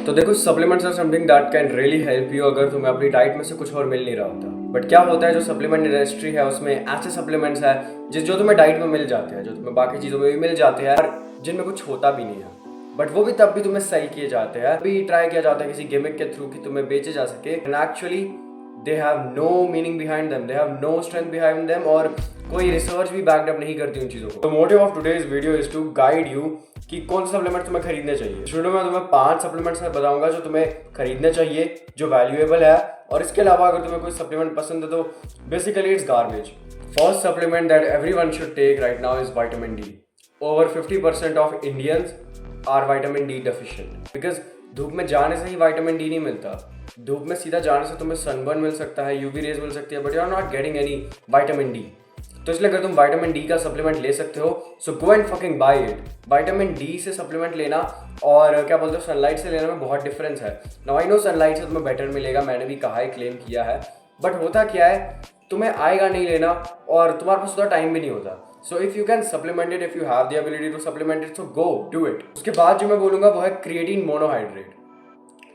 तो देखो supplements are something that can really help you अगर तुम्हें अपनी डाइट में से कुछ और मिल नहीं रहा होता। बट क्या होता है, जो सप्लीमेंट इंडस्ट्री है उसमें ऐसे सप्लीमेंट्स है जो तुम्हें डाइट में मिल जाते हैं, जो तुम्हें बाकी चीज़ों में भी मिल जाते हैं, जिनमें कुछ होता भी नहीं है, बट वो भी तब भी तुम्हें सेल किए जाते हैं, अभी ट्राई किया जाता है किसी गिमिक के थ्रू कि तुम्हें बेचे जा सके। And actually they have no meaning behind them, they have no strength behind them, और कोई रिसर्च भी बैकड अप नहीं करती उन चीज़ों को। The motive of today's video is to guide you कि कौन से सप्लीमेंट तुम्हें खरीदने चाहिए। शुरू में तुम्हें 5 सप्लीमेंट्स बताऊंगा जो तुम्हें खरीदने चाहिए, जो वैल्यूएबल है, और इसके अलावा अगर तुम्हें कोई सप्लीमेंट पसंद है तो basically it's garbage. First supplement that everyone should take right now is vitamin D. Over 50% of Indians are vitamin D deficient, because धूप में जाने से ही विटामिन डी नहीं मिलता। धूप में सीधा जाने से तुम्हें सनबर्न मिल सकता है, यूवी रेज मिल सकती है, but you are not getting any vitamin D. तो इसलिए अगर तुम विटामिन डी का सप्लीमेंट ले सकते हो, so go and fucking buy it. Vitamin D से सप्लीमेंट लेना और क्या बोलते हो सनलाइट से लेना में बहुत डिफरेंस है। नाउ आई नो सनलाइट से तुम्हें बेटर मिलेगा, मैंने भी कहा है, क्लेम किया है, बट होता क्या है, तुम्हें आएगा नहीं लेना और तुम्हारे पास उतना टाइम भी नहीं होता। So if you can supplement it, if you have the ability to supplement it, so go do it. उसके बाद जो मैं बोलूंगा वो है क्रिएटिन मोनोहाइड्रेट।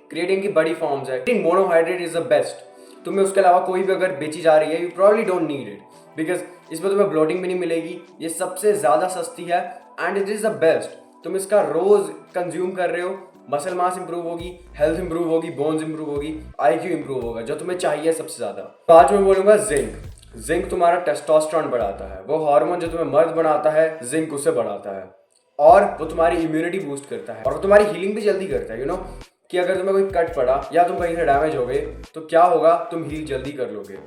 क्रिएटिन की बड़ी फॉर्म्स है। Creatine monohydrate is the best. तुम्हें उसके अलावा कोई भी अगर बेची जा रही है, you probably don't need it, because इसमें तुम्हें ब्लोटिंग भी नहीं मिलेगी, ये सबसे ज़्यादा सस्ती है and it is the best. तुम इसका रोज़ कंज्यूम कर रहे हो, मसल मास इंप्रूव होगी, हेल्थ इंप्रूव होगी, बोन्स इंप्रूव होगी, IQ इंप्रूव होगा, जो तुम्हें चाहिए सबसे ज़्यादा। बाद में बोलूँगा जिंक। जिंक तुम्हारा टेस्टोस्टेरोन बढ़ाता है, वो हार्मोन जो तुम्हें मर्द बनाता है, जिंक उसे बढ़ाता है, और वो तुम्हारी इम्यूनिटी बूस्ट करता है, और वो तुम्हारी हीलिंग भी जल्दी करता है। यू नो कि अगर तुम्हें कोई कट पड़ा या तुम कहीं से डैमेज हो गए तो क्या होगा, तुम हील जल्दी कर लोगे,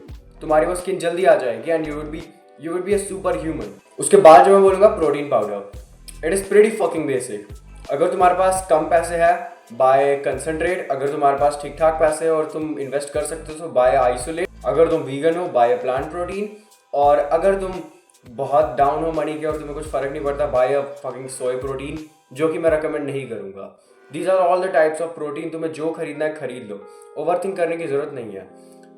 तुम्हारी वो स्किन जल्दी आ जाएगी and you would be a super human. उसके बाद जो मैं बोलूँगा protein powder. It is pretty fucking basic. अगर तुम्हारे पास कम पैसे है, बाय कंसनट्रेट। अगर तुम्हारे पास ठीक ठाक पैसे है और तुम इन्वेस्ट कर सकते हो तो बाय आइसोलेट। अगर तुम वीगन हो, बाय प्लांट प्रोटीन। और अगर तुम बहुत डाउन हो मनी के और तुम्हें कुछ फर्क नहीं पड़ता, buy a fucking soy protein, जो कि मैं रिकमेंड नहीं करूँगा। These are all the types of protein. तुम्हें जो खरीदना है खरीद लो, ओवर थिंक करने की जरूरत नहीं है।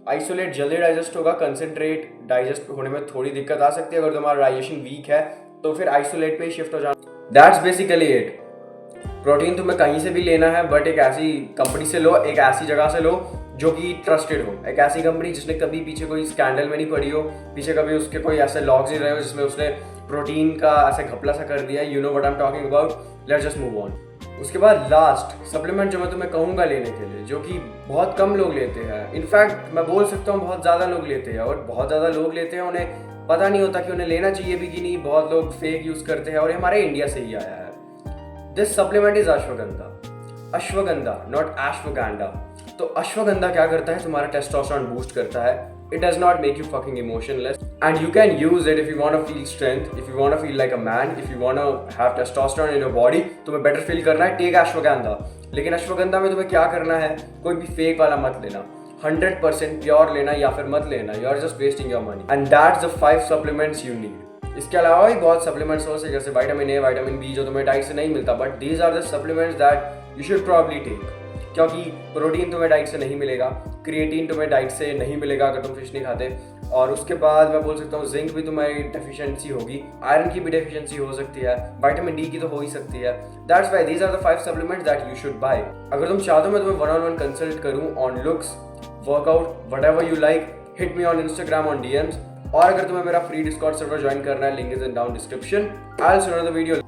आइसोलेट जल्दी डाइजेस्ट होगा, कंसनट्रेट डाइजेस्ट होने में थोड़ी दिक्कत आ सकती है। अगर तुम्हारा डाइजेशन वीक है तो फिर आइसोलेट पे ही शिफ्ट हो जाना। That's basically it. प्रोटीन तुम्हें कहीं से भी लेना है, बट एक ऐसी कंपनी से लो, एक ऐसी जगह से लो जो कि ट्रस्टेड हो, एक ऐसी कंपनी जिसने कभी पीछे कोई स्कैंडल में नहीं पड़ी हो, पीछे कभी उसके कोई ऐसे लॉग्स नहीं रहे हो जिसमें उसने प्रोटीन का ऐसे घपला सा कर दिया। You know what I am talking about. Let's just move on. उसके बाद लास्ट सप्लीमेंट जो मैं तुम्हें कहूँगा लेने के लिए, जो कि बहुत कम लोग लेते हैं, इनफैक्ट मैं बोल सकता हूँ बहुत ज़्यादा लोग लेते हैं, और बहुत ज़्यादा लोग लेते हैं, उन्हें पता नहीं होता कि उन्हें लेना चाहिए भी कि नहीं। बहुत लोग फेक यूज़ करते हैं, और ये हमारे इंडिया से ही आया है। This supplement is ashwagandha. Ashwagandha, not एश्वगंधा। तो अश्वगंधा क्या करता है, तुम्हारा टेस्टोस्टेरोन बूस्ट करता है। It does not make you fucking emotionless, and you can use it if you want to feel strength, if you want to feel like a man, if you want to have testosterone in your body, तुम्हें better feel करना है, take ashwagandha। लेकिन अश्वगंधा में तुम्हें क्या करना है, कोई भी फेक वाला मत लेना, 100% प्योर लेना, या फिर मत लेना। You are just wasting your money, and that's the 5 supplements you need। इसके अलावा भी बहुत सप्लीमेंट्स हो सकते, जैसे विटामिन A, विटामिन B, जो तुम्हें डाइट से नहीं मिलता, but these are the supplements that you should probably take। क्योंकि प्रोटीन तुम्हें डाइट से नहीं मिलेगा, क्रिएटिन तुम्हें डाइट से नहीं मिलेगा अगर तुम फिश नहीं खाते, और उसके बाद मैं बोल सकता हूँ जिंक भी तुम्हारी डेफिशिएंसी होगी, आयरन की भी डेफिशिएंसी हो सकती है, विटामिन डी की तो हो ही सकती है। That's why these are the 5 supplements that you should buy. अगर तुम चाहते हो मैं तुम्हें 1-on-1 कंसल्ट करूँ on looks, workout, whatever you like, hit me on Instagram on DMs। और अगर तुम्हें मेरा फ्री डिस्कॉर्ड सर्वर ज्वाइन करना है, link is in down description. I will share the video.